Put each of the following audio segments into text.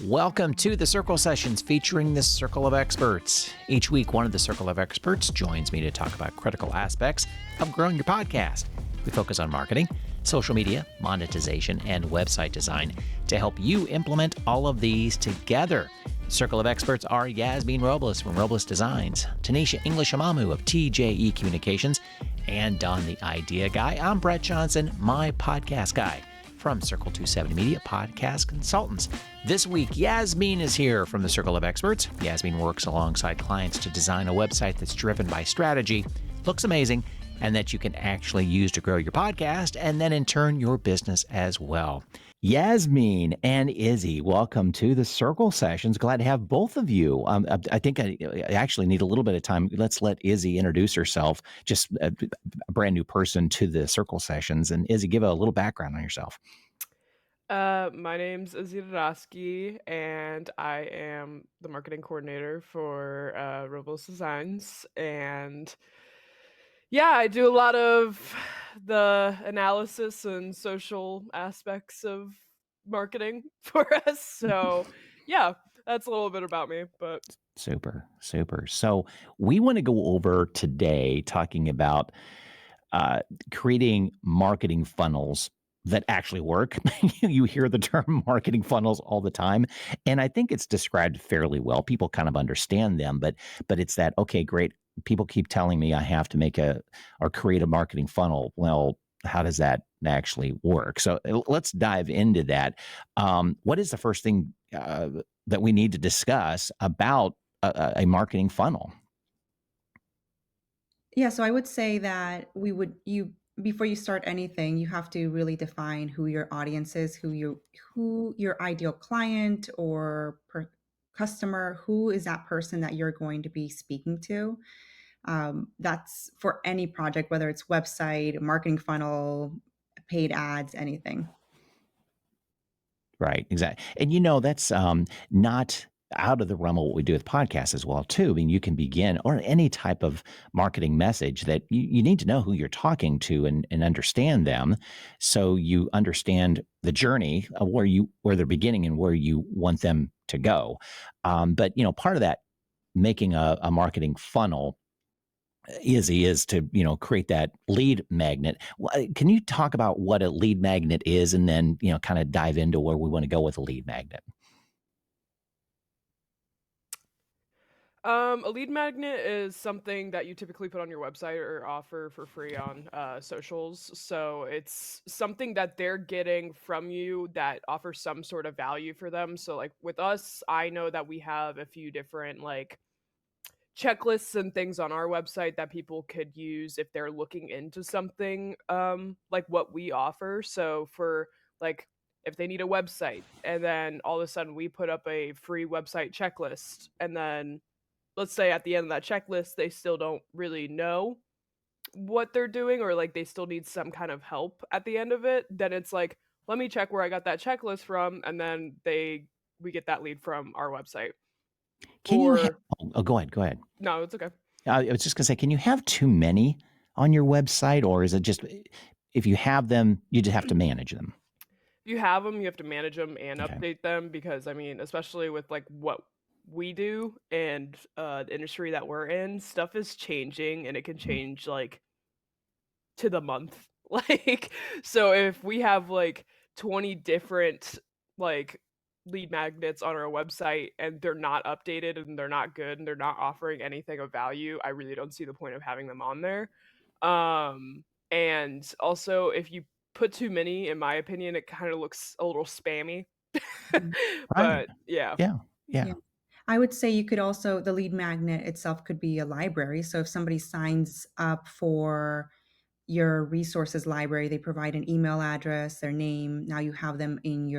Welcome to the Circle Sessions featuring the Circle of Experts. Each week, one of the Circle of Experts joins me to talk about critical aspects of growing your podcast. We focus on marketing, social media, monetization, and website design to help you implement all of these together. Circle of Experts are Yasmine Robles from Robles Designs, Tanisha English-Amamu of TJE Communications, and Don the Idea Guy. I'm Brett Johnson, my podcast guy from Circle 270 Media Podcast Consultants. This week, Yasmine is here from the Circle of Experts. Yasmine works alongside clients to design a website that's driven by strategy, looks amazing, and that you can actually use to grow your podcast and then in turn your business as well. Yasmine and Izzy, welcome to the Circle Sessions. Glad to have both of you. I think I actually need a little bit of time. Let's let Izzy introduce herself, just a brand new person to the Circle Sessions. And Izzy, give a little background on yourself. My name's Izzy Dadosky, and I am the marketing coordinator for Robles Designs. And yeah, I do a lot of the analysis and social aspects of marketing for us. So yeah, that's a little bit about me. But Super. So we want to go over today talking about creating marketing funnels that actually work. You hear the term marketing funnels all the time, and I think it's described fairly well. People kind of understand them, but it's that, okay, great. People keep telling me I have to make or create a marketing funnel. Well, how does that actually work? So let's dive into that. What is the first thing that we need to discuss about a marketing funnel? Yeah, so I would say that you before you start anything, you have to really define who your audience is, who your ideal client or customer, who is that person that you're going to be speaking to. That's for any project, whether it's website, marketing funnel, paid ads, anything. Right, exactly. And that's not out of the realm of what we do with podcasts as well, too. I mean, you can begin, or any type of marketing message, that you need to know who you're talking to and understand them, so you understand the journey of where they're beginning and where you want them to go. But part of that, making a marketing funnel, is to create that lead magnet. Can you talk about what a lead magnet is, and then kind of dive into where we want to go with a lead magnet? a lead magnet is something that you typically put on your website or offer for free on socials. So it's something that they're getting from you that offers some sort of value for them. So like with us, I know that we have a few different like checklists and things on our website that people could use if they're looking into something like what we offer. So for like if they need a website and then all of a sudden we put up a free website checklist, and then let's say at the end of that checklist, they still don't really know what they're doing, or like they still need some kind of help at the end of it, then it's like, let me check where I got that checklist from, and then we get that lead from our website. Can you have? Or Oh, go ahead. no, it's okay. I was just gonna say, can you have too many on your website, or is it just, if you have them, you just have to manage them? If you have them, you have to manage them and Okay. update them because I mean, especially with like what we do and the industry that we're in, stuff is changing and it can Mhm. change like to the month. Like, so if we have like 20 different like lead magnets on our website and they're not updated and they're not good and they're not offering anything of value, I really don't see the point of having them on there. And also if you put too many, in my opinion, it kind of looks a little spammy. Mhm. Right. But yeah. Yeah. Yeah. Yeah. I would say you could also, the lead magnet itself could be a library. So if somebody signs up for your resources library, they provide an email address, their name. Now you have them in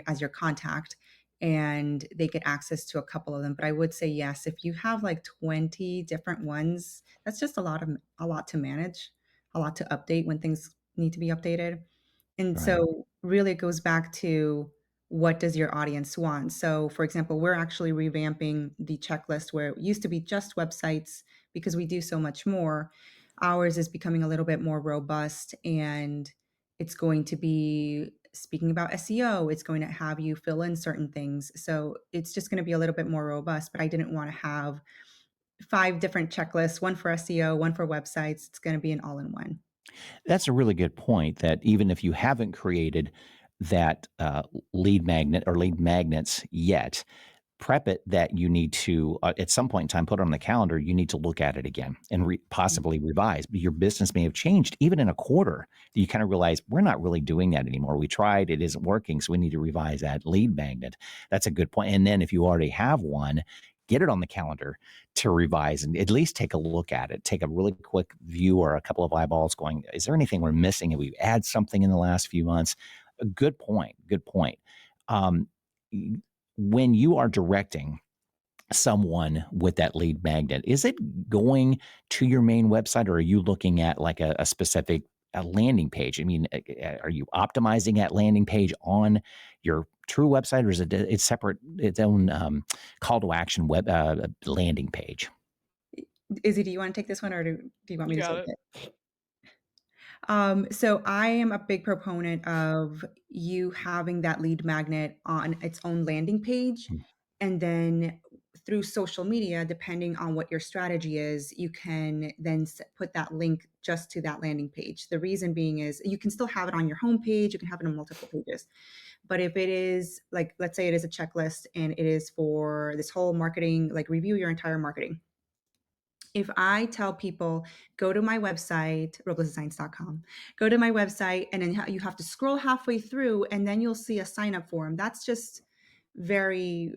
as your contact, and they get access to a couple of them. But I would say yes, if you have like 20 different ones, that's just a lot to manage, a lot to update when things need to be updated. And Right. so really it goes back to what does your audience want? So for example, we're actually revamping the checklist where it used to be just websites because we do so much more. Ours is becoming a little bit more robust, and it's going to be speaking about SEO, it's going to have you fill in certain things. So it's just going to be a little bit more robust, but I didn't want to have 5 different checklists, one for SEO, one for websites. It's going to be an all in one. That's a really good point that even if you haven't created that lead magnet or lead magnets yet, prep it that you need to at some point in time put it on the calendar. You need to look at it again and possibly revise. But your business may have changed even in a quarter. You kind of realize we're not really doing that anymore. We tried, it isn't working, so we need to revise that lead magnet. That's a good point. And then if you already have one, get it on the calendar to revise and at least take a look at it. Take a really quick view or a couple of eyeballs going, is there anything we're missing? Have we added something in the last few months? A good point. Good point. Um, when you are directing someone with that lead magnet, is it going to your main website or are you looking at like a specific a landing page? I mean, are you optimizing that landing page on your true website or is it it's separate, its own call to action web landing page? Izzy, do you want to take this one or do you want me You to got take it. it? So I am a big proponent of you having that lead magnet on its own landing page. Hmm. And then through social media, depending on what your strategy is, you can then put that link just to that landing page. The reason being is you can still have it on your homepage, you can have it on multiple pages. But if it is like, let's say it is a checklist and it is for this whole marketing, like review your entire marketing, if I tell people, go to my website, roblesdesigns.com, go to my website, and then you have to scroll halfway through, and then you'll see a sign up form. That's just very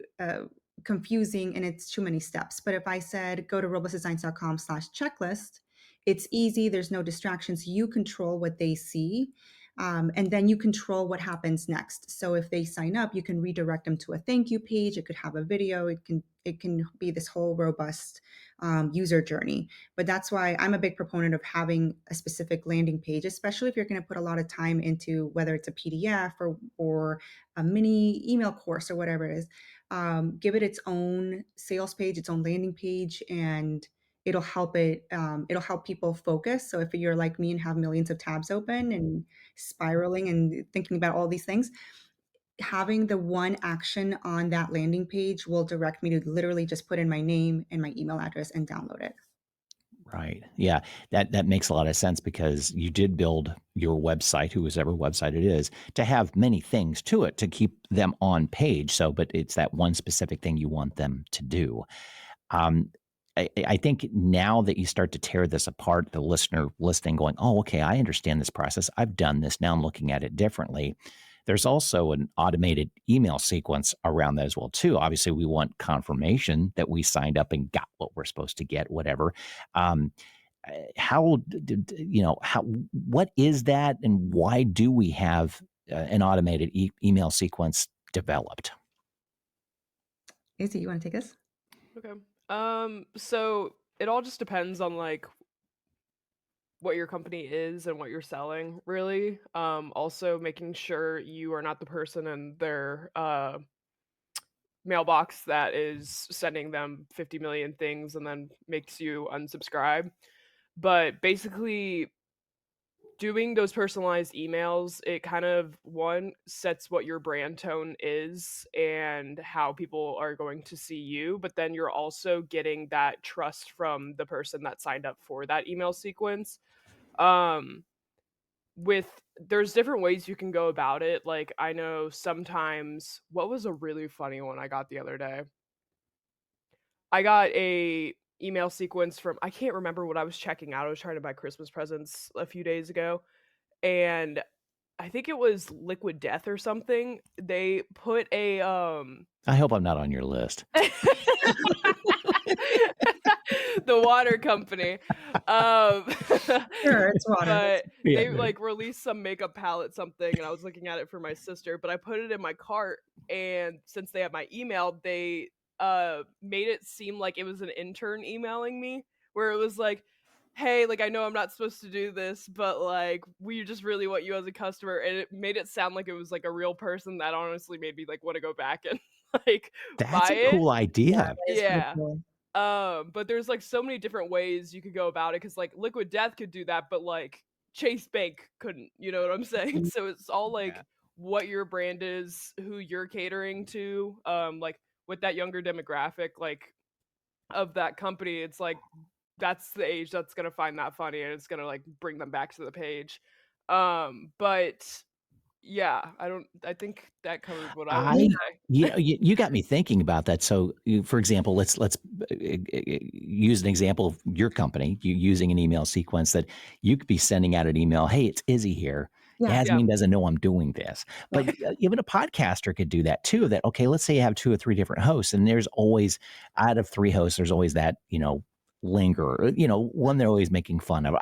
confusing and it's too many steps. But if I said, go to roblesdesigns.com/checklist, it's easy. There's no distractions. You control what they see. And then you control what happens next. So if they sign up, you can redirect them to a thank you page. It could have a video. It can be this whole robust user journey. But that's why I'm a big proponent of having a specific landing page, especially if you're going to put a lot of time into whether it's a PDF or a mini email course or whatever it is. Give it its own sales page, its own landing page, and it'll help it. It'll help people focus. So if you're like me and have millions of tabs open and spiraling and thinking about all these things, having the one action on that landing page will direct me to literally just put in my name and my email address and download it. Right. Yeah. That makes a lot of sense because you did build your website, whoever website it is, to have many things to it to keep them on page. So, but it's that one specific thing you want them to do. Um, I think now that you start to tear this apart, the listener listening going, oh, okay, I understand this process. I've done this. Now I'm looking at it differently. There's also an automated email sequence around that as well, too. Obviously, we want confirmation that we signed up and got what we're supposed to get, whatever. Um, how, how, what is that and why do we have an automated email sequence developed? Izzy, you want to take this? Okay. So it all just depends on like what your company is and what you're selling, really. Also making sure you are not the person in their mailbox that is sending them 50 million things and then makes you unsubscribe. But basically, doing those personalized emails, it kind of one sets what your brand tone is and how people are going to see you, but then you're also getting that trust from the person that signed up for that email sequence. Um with there's different ways you can go about it. Like I know sometimes what was a really funny one I got the other day? I got a email sequence from I can't remember what I was checking out. I was trying to buy Christmas presents a few days ago and I think it was Liquid Death or something. They put a, I hope I'm not on your list. the water company, um, Sure, it's water. but Yeah. they, like, released some makeup palette something, and I was looking at it for my sister, but I put it in my cart, and since they have my email, they, made it seem like it was an intern emailing me, where it was like, "Hey, like, I know I'm not supposed to do this, but, like, we just really want you as a customer," and it made it sound like it was, like, a real person that honestly made me, like, wanna go back and, like, That's buy a it. cool Yeah, idea. that is really Yeah. cool. But there's, like, so many different ways you could go about it because like, Liquid Death could do that, but, like, Chase Bank couldn't, you know what I'm saying? Mhm. So it's all, Yeah. like, what your brand is, who you're catering to, like with that younger demographic, like of that company, it's like that's the age that's gonna find that funny and it's gonna like bring them back to the page. But yeah, I think that covers what I wanted to I say. you got me thinking about that. So, for example, let's use an example of your company, you using an email sequence that you could be sending out an email, "Hey, it's Izzy here. Yeah, Yeah, Yasmine doesn't know I'm doing this." But, right. even a podcaster could do that too, that, okay, let's say you have 2 or 3 different hosts, and there's always out of 3 hosts, there's always that, linger, one they're always making fun of.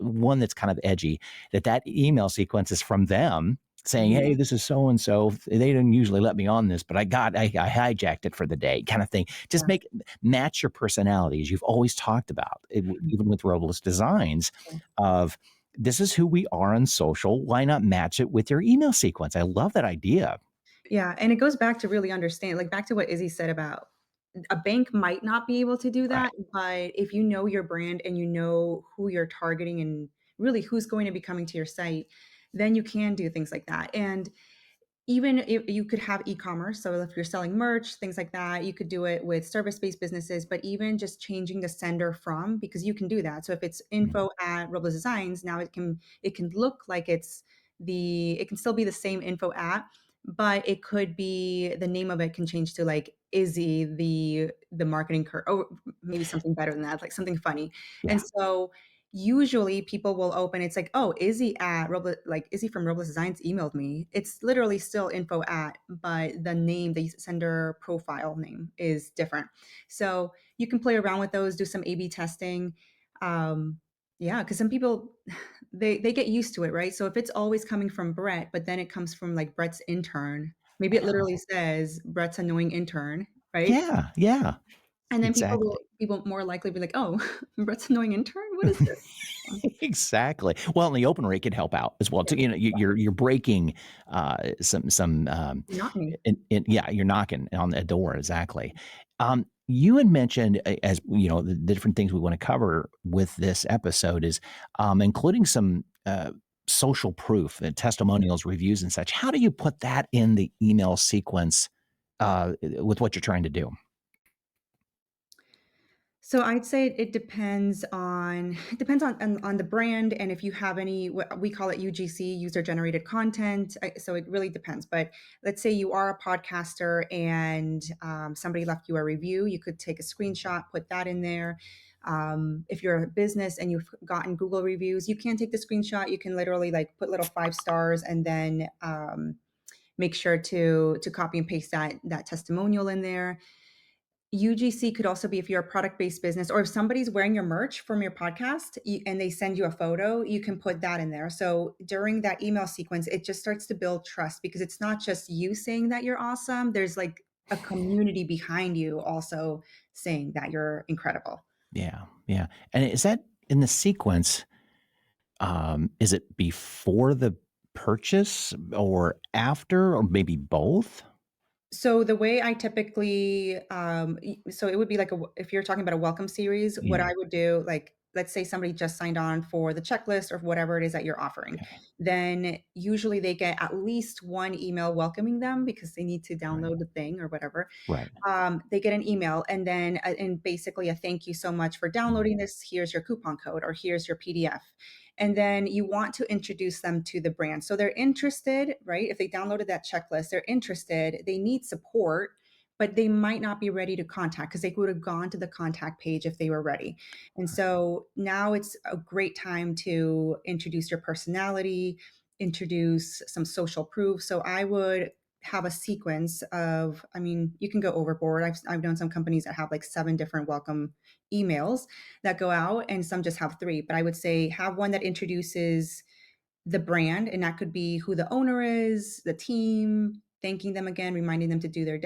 One that's kind of edgy, that email sequence is from them saying, Mhm. "Hey, this is so and so. They didn't usually let me on this, but I hijacked it for the day," kind of thing. Just Yeah. match your personalities. You've always talked about it, Mhm. even with Robles Designs, Yeah. of this is who we are on social. Why not match it with your email sequence? I love that idea. Yeah, and it goes back to really understand like, back to what Izzy said about a bank might not be able to do that, Right. but if you know your brand and you know who you're targeting and really who's going to be coming to your site, then you can do things like that, and even if you could have e-commerce, so if you're selling merch, things like that, you could do it with service-based businesses, but even just changing the sender from because you can do that. So if it's Mhm. info at Robles Designs, now it can look like it can still be the same info at, but it could be the name of it can change to like Izzy, the marketing or maybe something better than that, like something funny. And Yeah. so usually people will open it's like, "Oh, Izzy at Robles like, Izzy from Robles Designs emailed me." It's literally still info at, but the name, the sender profile name is different. So, you can play around with those, do some A/B testing. Yeah, because some people they get used to it, right? So if it's always coming from Brett, but then it comes from, like, Brett's intern, maybe it literally says, "Brett's annoying intern," right? Yeah. Yeah. And then Exactly. people more likely be like, "Oh, Brett's annoying intern? What is this?" Exactly. Well, and the open rate could help out as well Yeah, too. You're breaking some monotony. yeah, you're knocking on the door exactly. You had mentioned as the different things we want to cover with this episode is including some social proof, testimonials, reviews, and such. How do you put that in the email sequence with what you're trying to do? So I'd say it depends on the brand and if you have any what we call it UGC, user generated content. So it really depends. But let's say you are a podcaster and somebody left you a review, you could take a screenshot, put that in there. If you're a business and you've gotten Google reviews, you can take the screenshot. You can literally like put little 5 stars and then make sure to copy and paste that testimonial in there. UGC could also be if you're a product-based business or if somebody's wearing your merch from your podcast and they send you a photo, you can put that in there. So during that email sequence, it just starts to build trust because it's not just you saying that you're awesome. There's like a community behind you also saying that you're incredible. Yeah, yeah. And is that in the sequence? Is it before the purchase or after or maybe both? So the way I typically, so it would be like if you're talking about a welcome series, what Yeah, I would do, like, let's say somebody just signed on for the checklist or whatever it is that you're offering, okay, then usually they get at least one email welcoming them because they need to right, download the thing or whatever. right, They get an email and then and basically a thank you so much for mhm, downloading this. Here's your coupon code or here's your PDF. And then you want to introduce them to the brand. So they're interested, right? If they downloaded that checklist, they're interested, they need support, but they might not be ready to contact because they would have gone to the contact page if they were ready. And so now it's a great time to introduce your personality, introduce some social proof. So I would have a sequence of, I mean, you can go overboard. I've known some companies that have like 7 different welcome emails that go out and some just have 3, but I would say have one that introduces the brand, and that could be who the owner is, the team, thanking them again, reminding them to do to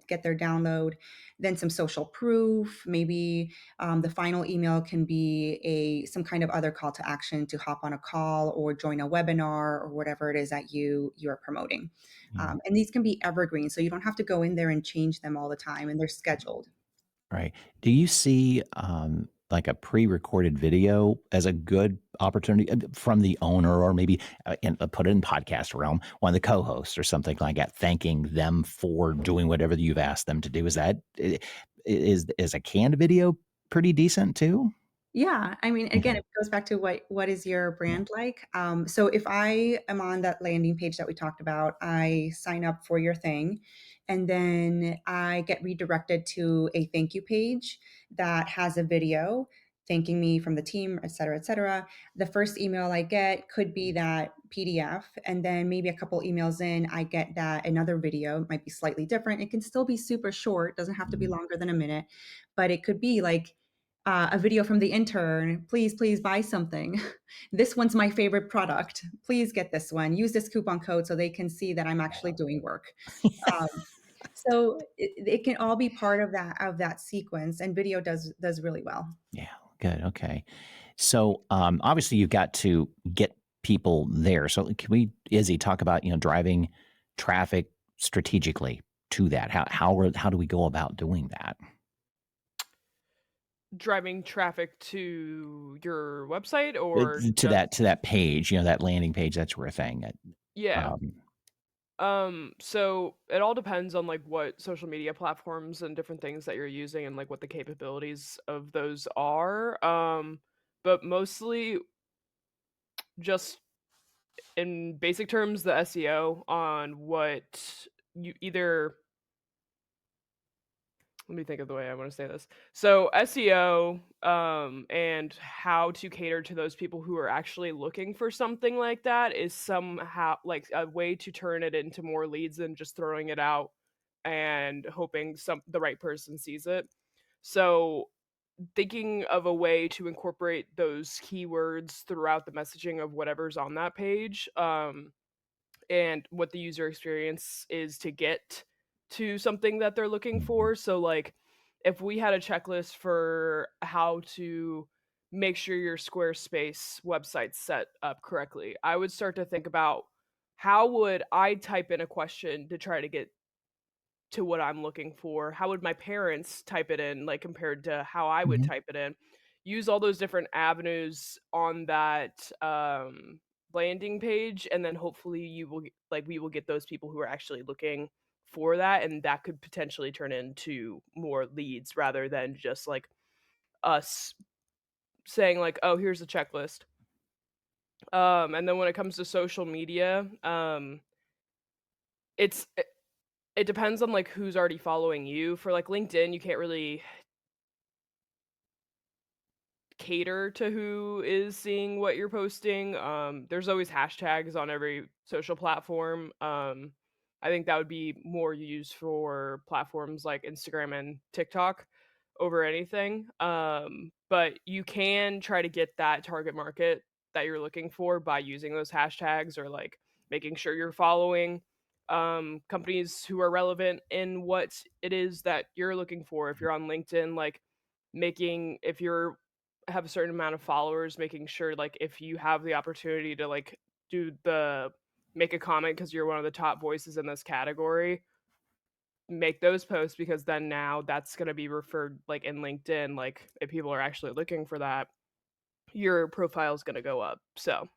get their download. Then some social proof. Maybe the final email can be a some kind of other call to action to hop on a call or join a webinar or whatever it is that you're promoting. yeah, And these can be evergreen, so you don't have to go in there and change them all the time, and they're scheduled. right. Do you see, like a pre-recorded video as a good opportunity from the owner, or maybe put it in podcast realm, one of the co-hosts or something like that, thanking them for doing whatever you've asked them to do? Is a canned video pretty decent too? Yeah, I mean, again, Okay. it goes back to what is your brand like? So if I am on that landing page that we talked about, I sign up for your thing, and then I get redirected to a thank you page that has a video thanking me from the team, et cetera, et cetera. The first email I get could be that PDF, and then maybe a couple emails in, I get that another video. It might be slightly different. It can still be super short, doesn't have to be longer than a minute, but it could be like a video from the intern. Please, please buy something. This one's my favorite product. Please get this one. Use this coupon code so they can see that I'm actually doing work. Um, so it can all be part of that sequence, and video does really well. Yeah, good. Okay. So obviously you've got to get people there. So can we, Izzy, talk about, driving traffic strategically to that? How do we go about doing that? Driving traffic to your website or To that just page, that landing page, that sort of thing. yeah. Um, So it all depends on like what social media platforms and different things that you're using and like what the capabilities of those are. But mostly just in basic terms, the SEO on what you either let me think of the way I want to say this. So SEO, and how to cater to those people who are actually looking for something like that is somehow like a way to turn it into more leads than just throwing it out and hoping the right person sees it. So thinking of a way to incorporate those keywords throughout the messaging of whatever's on that page, and what the user experience is to get to something that they're looking mhm, for. So, like, if we had a checklist for how to make sure your Squarespace website's set up correctly, I would start to think about how would I type in a question to try to get to what I'm looking for? How would my parents type it in, like, compared to how I would mhm. type it in? Use all those different avenues on that, landing page, and then hopefully you will we will get those people who are actually looking for that, and that could potentially turn into more leads rather than just, like, us saying, like, "Oh, here's a checklist." And then when it comes to social media, it's it depends on, like, who's already following you. For, like, LinkedIn, you can't really cater to who is seeing what you're posting. There's always hashtags on every social platform. I think that would be more used for platforms like Instagram and TikTok over anything. But you can try to get that target market that you're looking for by using those hashtags or like making sure you're following companies who are relevant in what it is that you're looking for. If you're on LinkedIn, like making if you're have a certain amount of followers, making sure, like, if you have the opportunity to, like, do the make a comment because 'cause you're one of the top voices in this category, make those posts because then now that's gonna be referred, like, in LinkedIn, like, if people are actually looking for that, your profile's gonna go up, so,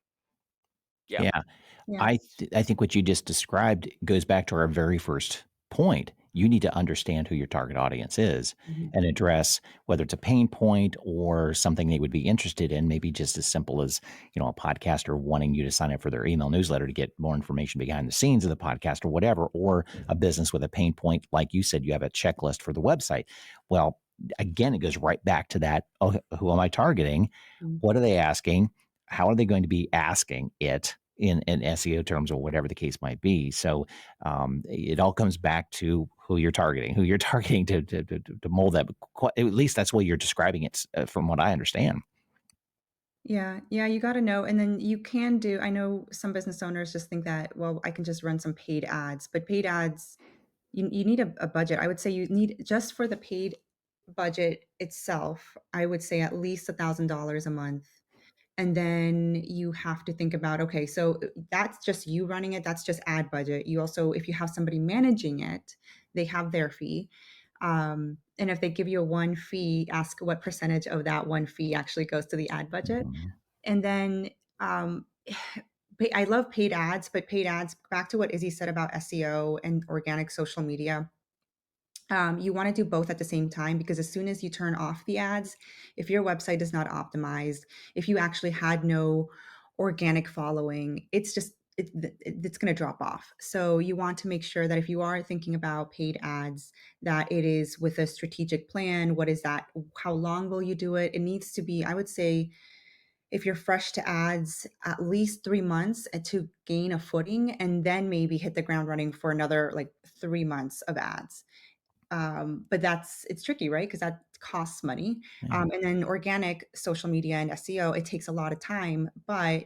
yeah. Yeah. Yeah. I think what you just described goes back to our very first point. You need to understand who your target audience is Mhm. and address whether it's a pain point or something they would be interested in, maybe just as simple as, a podcaster wanting you to sign up for their email newsletter to get more information behind the scenes of the podcast or whatever, or a business with a pain point. Like you said, you have a checklist for the website. Well, again, it goes right back to that. Oh, who am I targeting? Mm. What are they asking? How are they going to be asking it in SEO terms or whatever the case might be? So it all comes back to who you're targeting to mold that. But at least that's the way you're describing it, from what I understand. Yeah, yeah, you gotta know, and then you can do I know some business owners just think that, "Well, I can just run some paid ads," but paid ads, you need a budget. I would say you need just for the paid budget itself, I would say at least $1,000 a month, and then you have to think about, okay, so, that's just you running it, that's just ad budget. You also if you have somebody managing it, they have their fee. And if they give you a one fee, ask what percentage of that one fee actually goes to the ad budget. Mhm. And then I love paid ads, but paid ads, back to what Izzy said about SEO and organic social media. You want to do both at the same time because as soon as you turn off the ads, if your website is not optimized, if you actually had no organic following, it's going to drop off. So you want to make sure that if you are thinking about paid ads, that it is with a strategic plan. What is that? How long will you do it? It needs to be, I would say, if you're fresh to ads, at least 3 months to gain a footing, and then maybe hit the ground running for another like 3 months of ads. But it's tricky, right? Because that costs money. Yeah. And then organic social media and SEO, it takes a lot of time, but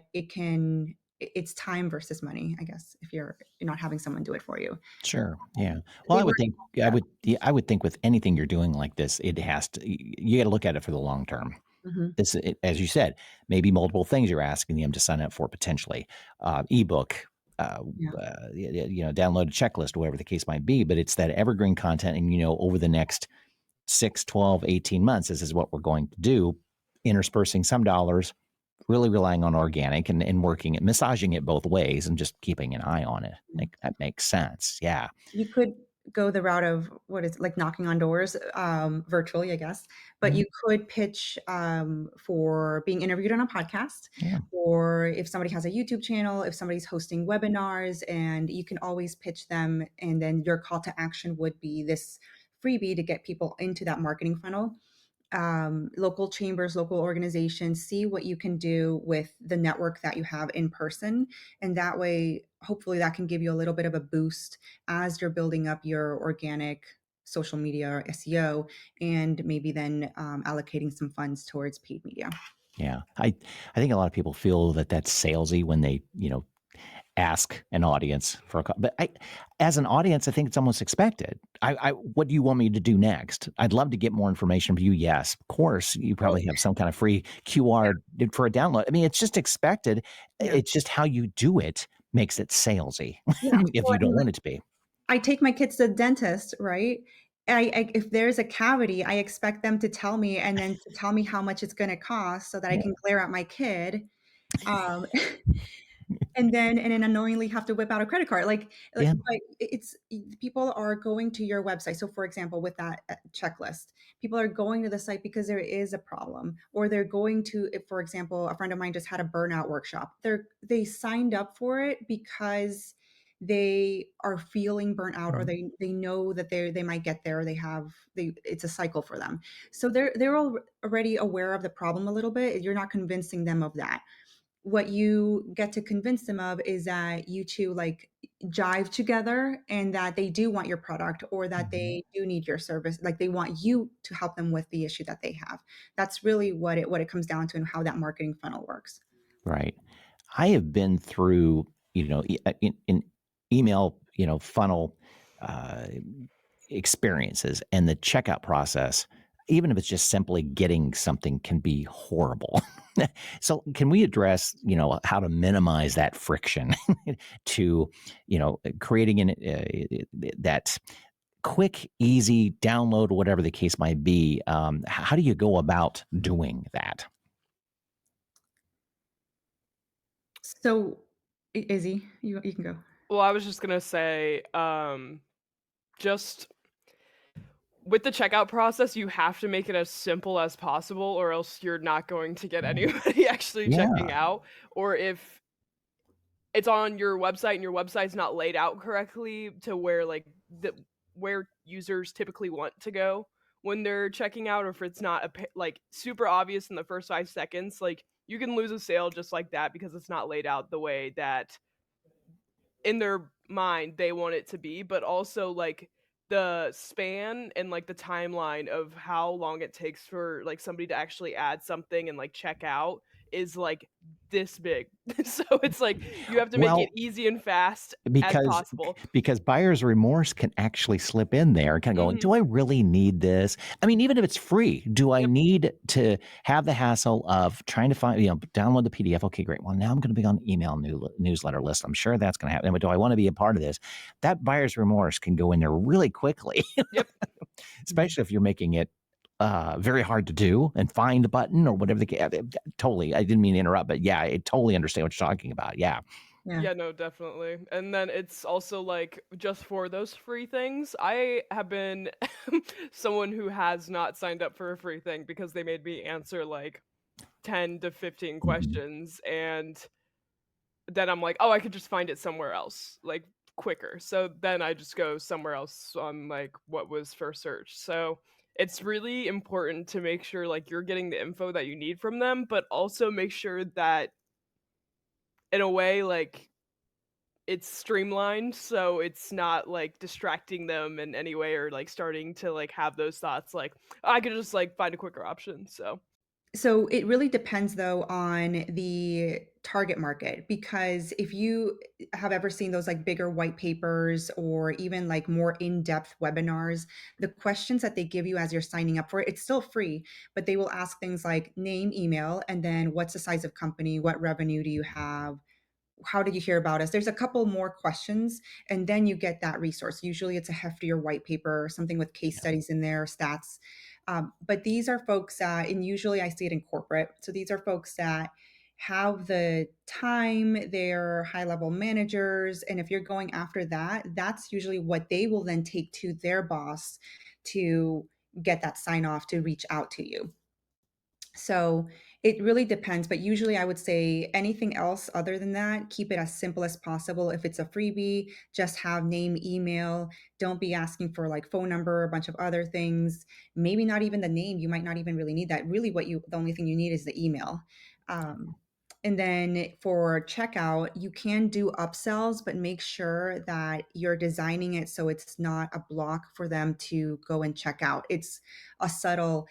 it's time versus money, I guess, if you're not having someone do it for you. Sure. Yeah. Well, They I would work. think I Yeah. would yeah, I would think with anything you're doing like this, it has to you got to look at it for the long term. Mhm. As you said, maybe multiple things you're asking them to sign up for potentially, ebook, Yeah. download a checklist, whatever the case might be. But it's that evergreen content, and over the next 6, 12, 18 months, this is what we're going to do, interspersing some dollars, really relying on organic and working it, massaging it both ways, and just keeping an eye on it. That makes sense. Yeah. You could go the route of what is like knocking on doors, virtually, I guess, but Mhm. you could pitch, for being interviewed on a podcast, Yeah. or if somebody has a YouTube channel, if somebody's hosting webinars, and you can always pitch them, and then your call to action would be this freebie to get people into that marketing funnel. Local chambers, local organizations, see what you can do with the network that you have in person. And that way, hopefully, that can give you a little bit of a boost as you're building up your organic social media or SEO, and maybe then allocating some funds towards paid media. Yeah. I think a lot of people feel that that's salesy when they, ask an audience for a call. But as an audience, I think it's almost expected. What do you want me to do next? I'd love to get more information from you. Yes, of course. You Oh, probably have some kind of free QR for a download. I mean, it's just expected. yeah. It's just how you do it makes it salesy Yeah. if Well, you I mean, don't like, want it to be. I take my kids to the dentist, right? If there's a cavity, I expect them to tell me, and then to tell me how much it's going to cost so that I Yeah. can glare at my kid. Um, and then unknowingly have to whip out a credit card, Yeah. but it's people are going to your website. So, for example, with that checklist, people are going to the site because there is a problem, or they're going to, if, for example, a friend of mine just had a burnout workshop. They signed up for it because they are feeling burnt out, or Mhm. they know that they might get there, or it's a cycle for them. So they're already aware of the problem a little bit. You're not convincing them of that. What you get to convince them of is that you two like jive together, and that they do want your product, or that Mhm. they do need your service, like they want you to help them with the issue that they have. That's really what it comes down to, and how that marketing funnel works. Right. I have been through, in email, funnel uh, experiences, and the checkout process, even if it's just simply getting something, can be horrible. So, can we address, how to minimize that friction to, creating that quick, easy download, whatever the case might be? How do you go about doing that? So, Izzy, you can go. Well, I was just gonna say, just with the checkout process, you have to make it as simple as possible, or else you're not going to get Mm. anybody actually checking Yeah. out. Or if it's on your website and your website's not laid out correctly to where, like, where users typically want to go when they're checking out, or if it's not like, super obvious in the first 5 seconds, like, you can lose a sale just like that because it's not laid out the way that in their mind they want it to be. But also, like, the span and, like, the timeline of how long it takes for, like, somebody to actually add something and, like, check out is, like, this big. So it's like you have to make it Well, easy and fast as because possible. buyer's remorse can actually slip in there and kinda go, Mhm. "Do I really need this?" I mean, even if it's free, do I Yep, need to have the hassle of trying to find, download the PDF? Okay, great. Well, now I'm gonna be on email newsletter list. I'm sure that's gonna happen, but do I wanna be a part of this? That buyer's remorse can go in there really quickly. yep. Mhm. especially if you're making it very hard to do and find the button or whatever the case. Totally. I didn't mean to interrupt, but yeah, I totally understand what you're talking about. Yeah. Yeah. Yeah, no, definitely. And then it's also like just for those free things, I have been someone who has not signed up for a free thing because they made me answer like 10 to 15 Mhm. questions, and then I'm like, "Oh, I could just find it somewhere else, like, quicker." So then I just go somewhere else on, like, what was first search. So it's really important to make sure, like, you're getting the info that you need from them, but also make sure that in a way, like, it's streamlined so it's not, like, distracting them in any way or, like, starting to, like, have those thoughts like, "I could just, like, find a quicker option." So So it really depends though on the target market, because if you have ever seen those like bigger white papers or even like more in-depth webinars, the questions that they give you as you're signing up for it, it's still free, but they will ask things like name, email, and then what's the size of company, what revenue do you have, how did you hear about us? There's a couple more questions, and then you get that resource. Usually it's a heftier white paper, something with case Yeah. studies in there, stats. But these are folks that, and usually I see it in corporate. So these are folks that have the time, they're high level managers. And if you're going after that, that's usually what they will then take to their boss to get that sign off to reach out to you. So it really depends, but usually I would say anything else other than that, keep it as simple as possible. If it's a freebie, just have name, email. Don't be asking for like phone number, a bunch of other things. Maybe not even the name. You might not even really need that. Really, the only thing you need is the email. Um, and then for checkout, you can do upsells, but make sure that you're designing it so it's not a block for them to go and check out. It's a subtle,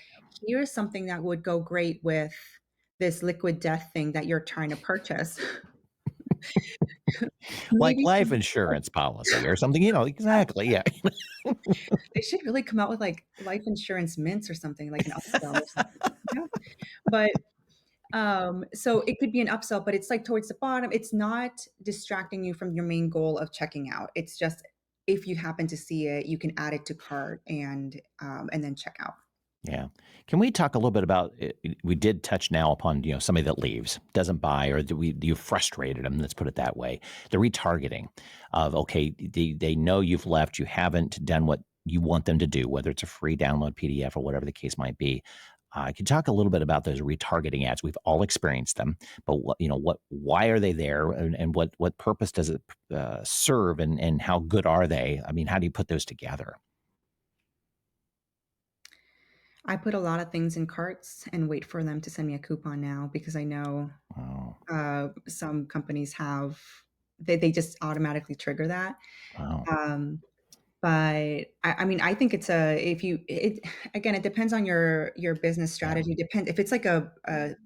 here's something that would go great with this liquid death thing that you're trying to purchase. Like Maybe life some insurance policy or something, you know, exactly. Yeah. they should really come out with, like, life insurance mints or something, like an upsell or something. Yeah, but, so it could be an upsell, but it's, like, towards the bottom. It's not distracting you from your main goal of checking out. It's just if you happen to see it, you can add it to cart and then check out. Yeah. Can we talk a little bit about we did touch now upon, you know, somebody that leaves, doesn't buy, or you frustrated them, let's put it that way. The retargeting of, okay, they know you've left, you haven't done what you want them to do, whether it's a free download PDF or whatever the case might be. Can you talk a little bit about those retargeting ads? We've all experienced them, but why are they there, and what purpose does it serve, and how good are they? I mean, how do you put those together? I put a lot of things in carts and wait for them to send me a coupon now because I know Oh, some companies have they just automatically trigger that. wow. Um, but I mean, I think it's a if you it again, it depends on your business Yeah. strategy. Depends if it's like a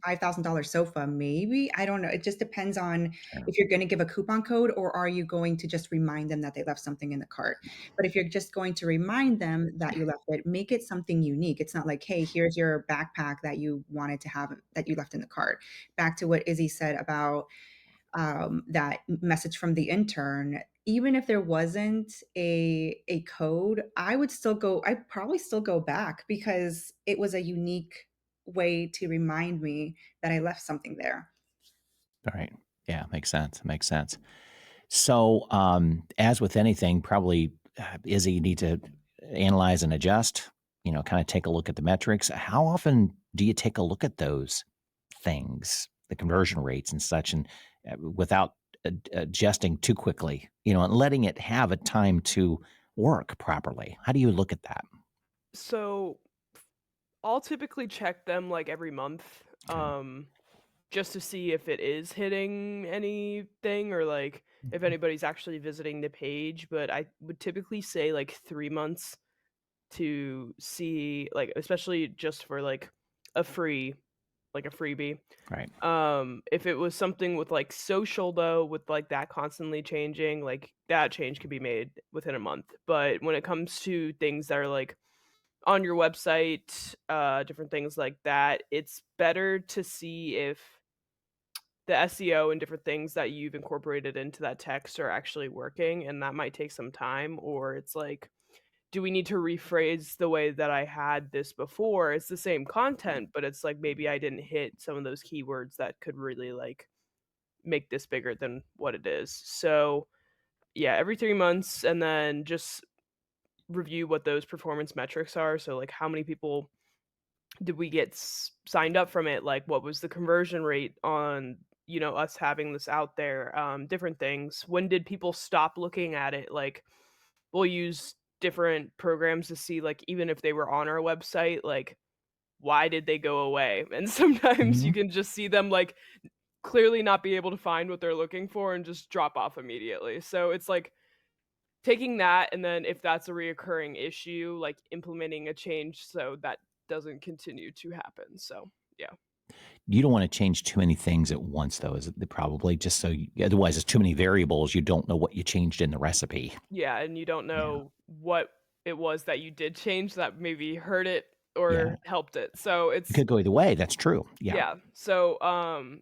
$5,000 sofa, maybe, I don't know. It just depends on Sure. if you're gonna give a coupon code or are you going to just remind them that they left something in the cart. But if you're just going to remind them that you left it, make it something unique. It's not like, "Hey, here's your backpack that you wanted to have that you left in the cart." Back to what Izzy said about that message from the intern, even if there wasn't a code, I'd probably still go back because it was a unique way to remind me that I left something there. All right. Yeah, makes sense. Makes sense. So, as with anything, probably Izzy, you need to analyze and adjust. You know, kind of take a look at the metrics. How often do you take a look at those things, the conversion rates and such, and without adjusting too quickly? You know, and letting it have a time to work properly. How do you look at that? so I'll typically check them, like, every month, Okay. just to see if it is hitting anything or, like, if Mhm. anybody's actually visiting the page, but I would typically say, like, 3 months to see, like, especially just for, like, a free like, a freebie. Right. If it was something with, like, social, though, with, like, that constantly changing, like, that change could be made within a month, but when it comes to things that are, like, on your website, different things like that, it's better to see if the SEO and different things that you've incorporated into that text are actually working, and that might take some time, or it's like do we need to rephrase the way that I had this before? It's the same content, but it's like maybe I didn't hit some of those keywords that could really like make this bigger than what it is. So, yeah, every 3 months and then just review what those performance metrics are. So, like, how many people did we get signed up from it? Like, what was the conversion rate on, us having this out there? Different things. When did people stop looking at it? Like, we'll use different programs to see, like, even if they were on our website, like, why did they go away? And sometimes you Mhm. can just see them, like, clearly not be able to find what they're looking for and just drop off immediately. So it's like taking that, and then if that's a reoccurring issue, like, implementing a change so that doesn't continue to happen. So, yeah. You don't wanna change too many things at once, though, is it probably just so you otherwise, it's too many variables, you don't know what you changed in the recipe. Yeah, and you don't Yeah. know what it was that you did change that maybe hurt it or Yeah. helped it. So It it's could go either way, that's true. Yeah. yeah. So,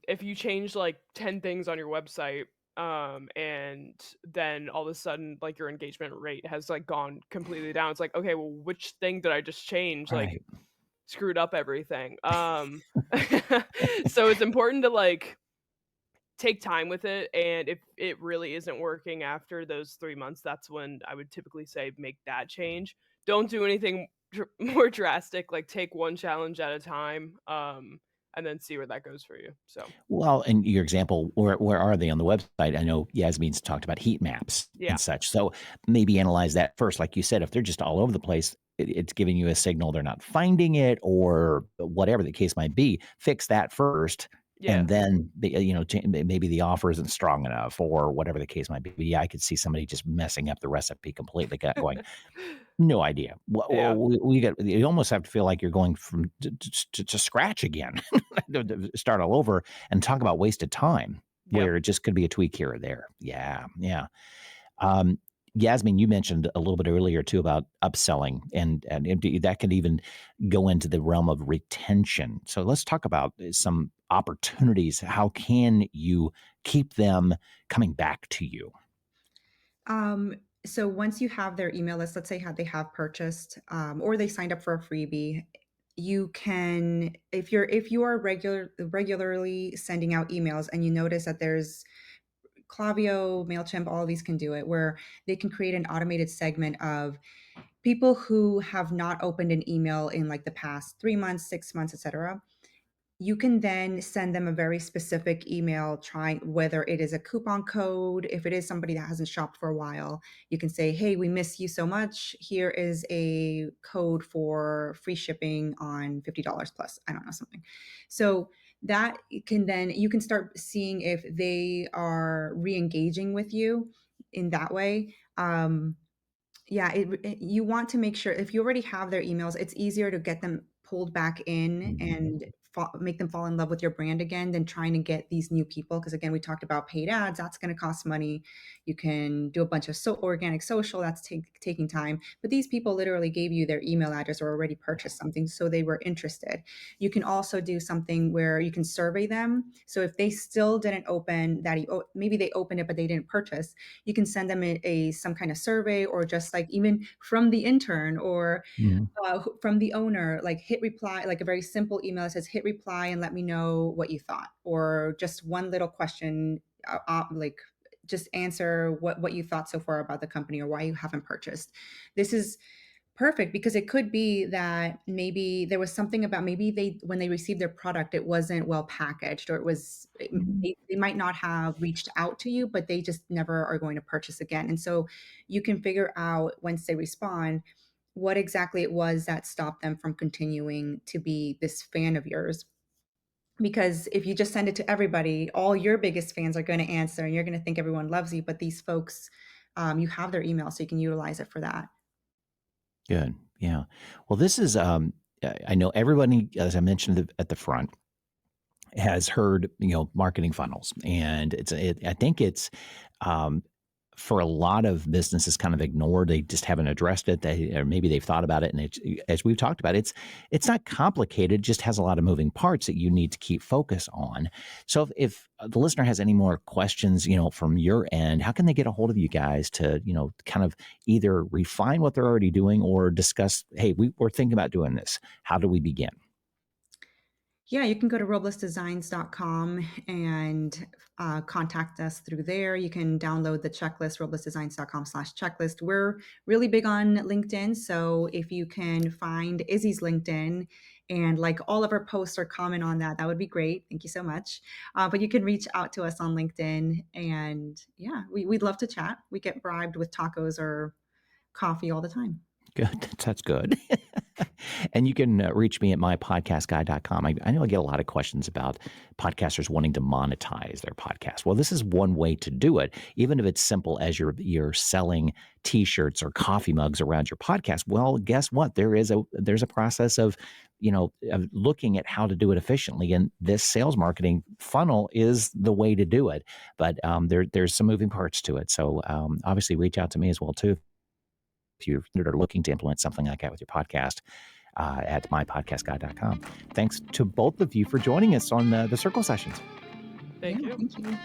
if you change like 10 things on your website, and then all of a sudden, like your engagement rate has like gone completely down, it's like, okay, well, which thing did I just change? Like Right. screwed up everything. So it's important to like take time with it. And if it really isn't working after those 3 months, that's when I would typically say make that change. Don't do anything more drastic, like take one challenge at a time. And then see where that goes for you. So, Well, and your example, where are they on the website? I know Yasmine's talked about heat maps yeah. and such, so maybe analyze that first. Like you said, if they're just all over the place, it's giving you a signal they're not finding it or whatever the case might be. Fix that first, Yeah. and then maybe the offer isn't strong enough or whatever the case might be. But yeah, I could see somebody just messing up the recipe completely, going, no idea. Yeah. We got. You almost have to feel like you're going from to scratch again, to start all over, and talk about wasted time Yep. where it just could be a tweak here or there. Yeah, yeah. Um, Yasmin, you mentioned a little bit earlier too about upselling, and that could even go into the realm of retention. So let's talk about some opportunities. How can you keep them coming back to you? Um, so once you have their email list, let's say they have purchased, or they signed up for a freebie, you can, if you are regularly sending out emails and you notice that there's Klaviyo, Mailchimp, all of these can do it, where they can create an automated segment of people who have not opened an email in like the past 3 months, 6 months, etc. You can then send them a very specific email trying whether it is a coupon code, if it is somebody that hasn't shopped for a while, you can say, "Hey, we miss you so much. Here is a code for free shipping on $50 plus." I don't know, something. So that can then you can start seeing if they are re-engaging with you in that way. Yeah, you want to make sure if you already have their emails, it's easier to get them pulled back in Mhm. and make them fall in love with your brand again than trying to get these new people. Because again, we talked about paid ads, that's going to cost money. You can do a bunch of organic social, that's taking time. But these people literally gave you their email address or already purchased something, so they were interested. You can also do something where you can survey them. So if they still didn't open that, maybe they opened it but they didn't purchase, you can send them some kind of survey, or just like even from the intern, or Mhm. from the owner, like hit reply, like a very simple email that says hit reply and let me know what you thought, or just one little question, like just answer what you thought so far about the company or why you haven't purchased. This is perfect because it could be that maybe there was something about, maybe they, when they received their product, it wasn't well packaged, or Mhm. they might not have reached out to you, but they just never are going to purchase again. And so you can figure out once they respond what exactly it was that stopped them from continuing to be this fan of yours. Because if you just send it to everybody, all your biggest fans are going to answer and you're going to think everyone loves you. But these folks, you have their email, so you can utilize it for that. Good. Yeah. Well, this is, I know everybody, as I mentioned at the front, has heard, marketing funnels, and I think it's, um, for a lot of businesses kind of ignored. They just haven't addressed it. Or maybe they've thought about it. And as we've talked about, it's not complicated, just has a lot of moving parts that you need to keep focus on. So if the listener has any more questions, from your end, how can they get a hold of you guys to, kind of either refine what they're already doing or discuss, hey, we're thinking about doing this. How do we begin? Yeah, you can go to roblesdesigns.com and contact us through there. You can download the checklist, roblesdesigns.com/checklist. We're really big on LinkedIn. So if you can find Izzy's LinkedIn and like all of our posts or comment on that, that would be great. Thank you so much. But you can reach out to us on LinkedIn. And yeah, we'd love to chat. We get bribed with tacos or coffee all the time. Good. That's good. And you can reach me at mypodcastguy.com. I know I get a lot of questions about podcasters wanting to monetize their podcast. Well, this is one way to do it, even if it's simple as you're selling T-shirts or coffee mugs around your podcast. Well, guess what? There's a process of of looking at how to do it efficiently, and this sales marketing funnel is the way to do it. But there's some moving parts to it. So obviously, reach out to me as well too if you're looking to implement something like that with your podcast at mypodcastguy.com. Thanks to both of you for joining us on the Circle Sessions. Thank Yeah, you. thank you.